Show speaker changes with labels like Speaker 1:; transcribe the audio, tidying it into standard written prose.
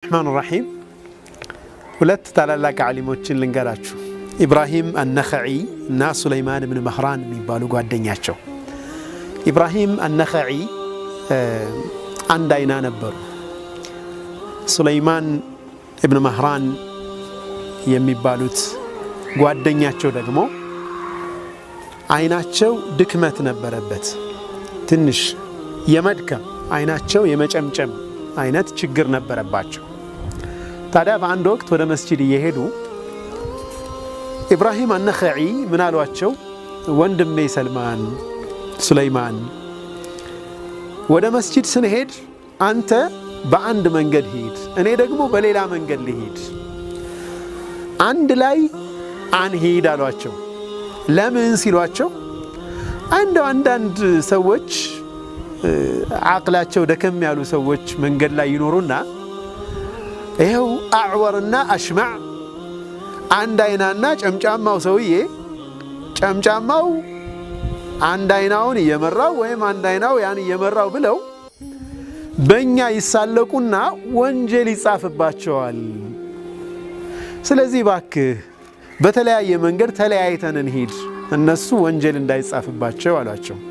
Speaker 1: الرحمن الرحيم ሁለት ታላላቅ ዓሊሞችን ልንገራችሁ ኢብራሂም አነኸዒ እና ሱለይማን ኢብኑ መህራን የሚባሉ ጓደኛቸው ኢብራሂም አነኸዒ አንድ አይና ነበሩ ሱለይማን ኢብኑ መህራን የሚባሉት ጓደኛቸው ደግሞ አይናቸው ድክመት ነበረበት ትንሽ የመድከም አይናቸው የመጨምጨም አይነት ችግር ነበረባቸው ታዲያ በአንድ ወቅት ወደ መስጂድ እየሄዱ ኢብራሂም አነኸዒ ምን አሏቸው ወንድሜ ሰልማን ሱለይማን ወደ መስጂድ ስንሄድ አንተ በአንድ መንገድ ሂድ እኔ ደግሞ በሌላ መንገድ ልሂድ አንድ ላይ አንሂድ አሏቸው ለምን ሲሏቸው አንዳንድ ሰዎች አቅላቸው ደከም ያሉ ሰዎች መንገድ ላይ ይኖሩና ይሄው አዕወርና አሽማዕ አንድ አይናና ጨምጫማው ሰውዬ ጨምጫማው አንድ አይናውን እየመራው ወይም አንድ አይናው ያን እየመራው ብለው በእኛ ይሳለቁና ወንጀል ይጻፍባቸዋል ስለዚህ ባክህ በተለያየ መንገድ ተለያይተን እንሂድ እነሱ ወንጀል እንዳይጻፍባቸው አሏቸው